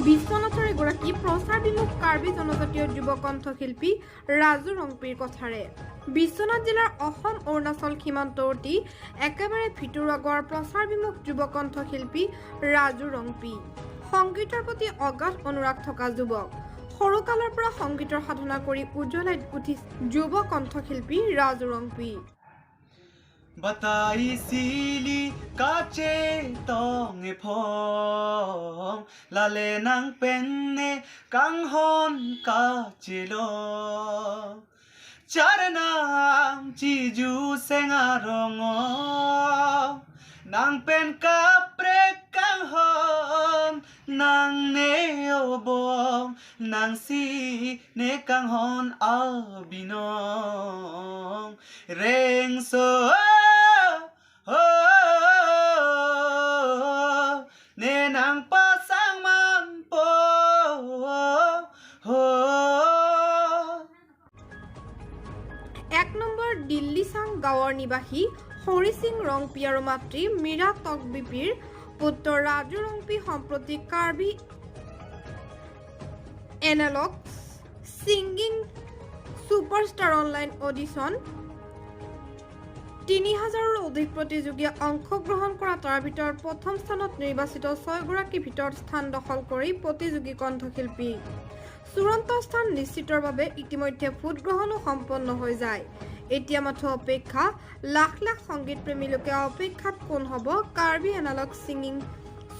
বিশ্বনাথৰ এগৰাকী প্ৰচাৰ বিমুখ কাৰ্বি জনজাতীয় যুৱ কণ্ঠশিল্পী ৰাজু ৰংপিৰ কথাৰে। বিশ্বনাথ জিলাৰ অসম অৰুণাচল সীমান্তৱৰ্তী একেবাৰে ভিতৰুৱা গড় প্ৰচাৰ বিমুখ যুৱ কণ্ঠশিল্পী ৰাজু ৰংপি। সংগীতৰ প্ৰতি অগাধ অনুৰাগ থকা যুৱক। সৰুকালৰ পৰা সংগীতৰ সাধনা কৰি উজ্বলাই উঠিছে যুৱ কণ্ঠশিল্পী Raju Rongpi. Bataisili kache tonge phong lale nang penne kang hon kachilo charanang chiju sengarongo nang pen kapre kang hon nang ne obong nang si ne kang hon albinong reng so nenang pasang man po এক number Delhi চাং গাঁৱৰ নিবাসী হৰি সিং ৰংপি আৰু মাতৃ মীৰা তকবিপিৰ পুত্ৰ ৰাজু ৰংপি সম্প্ৰতি Karbi Anglong singing superstar online audition ৩,০০০ৰো অধিক প্ৰতিযোগীয়ে অংশগ্ৰহণ কৰা তাৰ ভিতৰত প্ৰথম স্থানত নিৰ্বাচিত ৬ গৰাকীৰ ভিতৰত স্থান দখল কৰি প্ৰতিযোগী কণ্ঠশিল্পী। চূড়ান্ত স্থান নিশ্চিতৰ বাবে ইতিমধ্যে ভোটগ্ৰহণো সম্পন্ন হৈ যায়। এতিয়া মাথো অপেক্ষা লাখ লাখ সংগীত প্ৰেমী লোকে অপেক্ষাত কোন হ'ব কাৰ্বি এনালগ ছিংগিং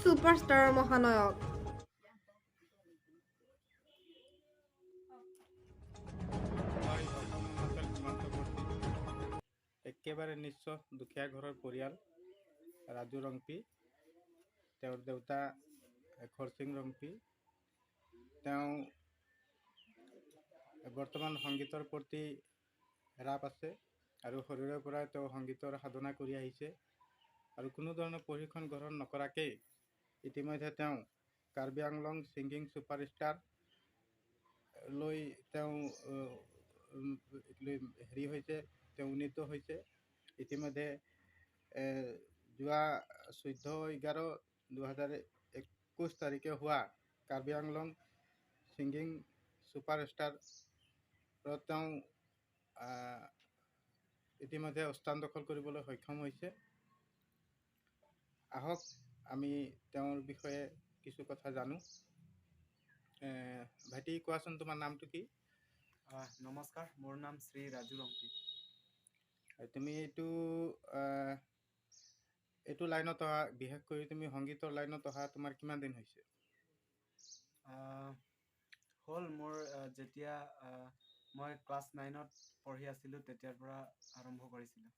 ছুপাৰষ্টাৰৰ মহানায়ক। একেবাৰে নিঃস্ব দুখীয়া ঘৰৰ পৰিয়াল ৰাজু ৰংপি। তেওঁৰ দেউতা খৰচিং ৰংপি। তেওঁ বৰ্তমান সংগীতৰ প্ৰতি ৰাপ আছে আৰু সৰুৰে পৰাই তেওঁ সংগীতৰ সাধনা কৰি আহিছে আৰু কোনো ধৰণৰ প্ৰশিক্ষণ গ্ৰহণ নকৰাকৈ ইতিমধ্যে তেওঁ কাৰ্বি আংলং ছিংগিং ছুপাৰষ্টাৰ লৈ তেওঁ হেৰি হৈছে, তেওঁ উন্নীত হৈছে। ইতিমধ্যে যোৱা 14/11/2021 তাৰিখে হোৱা কাৰ্বি আংলং ছিংগিং ছুপাৰষ্টাৰত তেওঁ ইতিমধ্যে স্থান দখল কৰিবলৈ সক্ষম হৈছে। আহক আমি তেওঁৰ বিষয়ে কিছু কথা জানো। ভাইটি কোৱাচোন, তোমাৰ নামটো কি? নমস্কাৰ, মোৰ নাম শ্ৰী ৰাজু ৰংপি। তুমি এইটো লাইনত অহা, বিশেষ কৰি তুমি সংগীতৰ লাইনত অহা তোমাৰ কিমান দিন হৈছে? হ'ল মোৰ যেতিয়া মই ক্লাছ 9ত পঢ়ি আছিলোঁ তেতিয়াৰ পৰা আৰম্ভ কৰিছিলোঁ।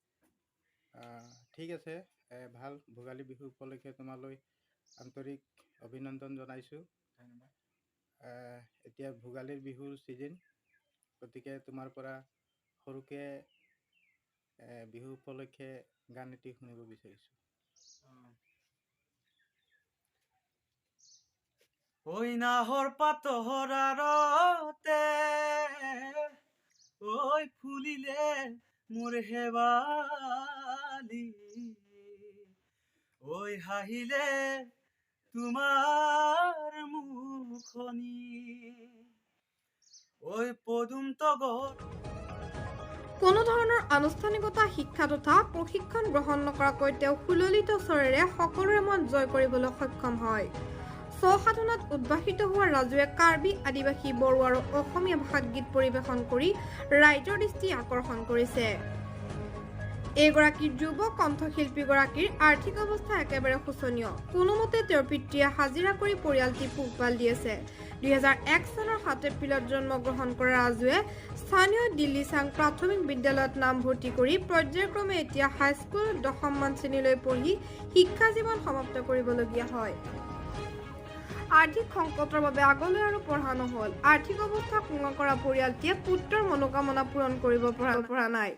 ঠিক আছে, ভাল। ভোগালী বিহু উপলক্ষে তোমালৈ আন্তৰিক অভিনন্দন জনাইছোঁ। ধন্যবাদ। এতিয়া ভোগালীৰ বিহুৰ ছিজন, গতিকে তোমাৰ পৰা সৰুকৈ বিহু উপলক্ষে গান এটি শুনিব বিচাৰিছোঁ। ঐ নাহৰ পাতৰ আৰতে ঐ ফুলিলে মোৰ হেৱালি ঐ হাঁহিলে তোমাৰ মুখনি ঐ পদুম তগৰ। কোনো ধৰণৰ আনুষ্ঠানিকতা শিক্ষা তথা প্ৰশিক্ষণ গ্ৰহণ নকৰাকৈ তেওঁ সুললিত স্বৰেৰে সকলোৰে মন জয় কৰিবলৈ সক্ষম হয়। স্বসাধনাত উদ্ভাসিত হোৱা ৰাজুৱে কাৰ্বি, আদিবাসী, বড়ো আৰু অসমীয়া ভাষাত গীত পৰিৱেশন কৰি ৰাইজৰ দৃষ্টি আকৰ্ষণ কৰিছে। এইগৰাকী যুৱ কণ্ঠশিল্পীগৰাকীৰ আৰ্থিক অৱস্থা একেবাৰে শোচনীয়। কোনোমতে তেওঁৰ পিতৃয়ে হাজিৰা কৰি পৰিয়ালটি পোহপাল দি আছে। 2001 চনৰ 7 এপ্ৰিলত জন্মগ্ৰহণ কৰা ৰাজুৱে স্থানীয় দিল্লী চাং প্ৰাথমিক বিদ্যালয়ত নামভৰ্তি কৰি পৰ্যায়ক্ৰমে এতিয়া হাইস্কুল 10মান শ্ৰেণীলৈ পঢ়ি শিক্ষা জীৱন সমাপ্ত কৰিবলগীয়া হয়। আৰ্থিক সংকটৰ বাবে আগলৈ আৰু পঢ়া নহ'ল। আৰ্থিক অৱস্থা কোঙা কৰা পৰিয়ালটিয়ে পুত্ৰৰ মনোকামনা পূৰণ কৰিব পৰা নাই।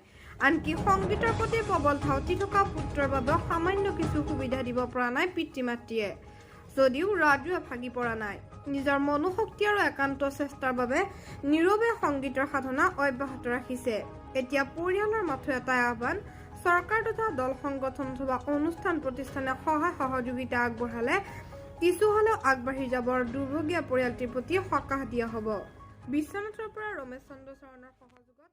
আনকি সংগীতৰ প্ৰতি প্ৰবল ধাউতি থকা পুত্ৰৰ বাবে সামান্য কিছু সুবিধা দিব পৰা নাই পিতৃ মাতৃয়ে। যদিও ৰাজুৱে ভাগি পৰা নাই। নিজৰ মনোশক্তি আৰু একান্ত চেষ্টাৰ বাবে নীৰৱে সংগীতৰ সাধনা অব্যাহত ৰাখিছে। এতিয়া পৰিয়ালৰ মাথো এটাই আহ্বান, চৰকাৰ তথা দল সংগঠন অথবা অনুষ্ঠান প্ৰতিষ্ঠানে সহায় সহযোগিতা আগবঢ়ালে কিছু হ'লেও আগবাঢ়ি যাবৰ দুৰ্ভগীয়া পৰিয়ালটিৰ প্ৰতি সকাহ দিয়া হ'ব। বিশ্বনাথৰ পৰা ৰমেশ চন্দ্ৰ চৰণৰ সহযোগত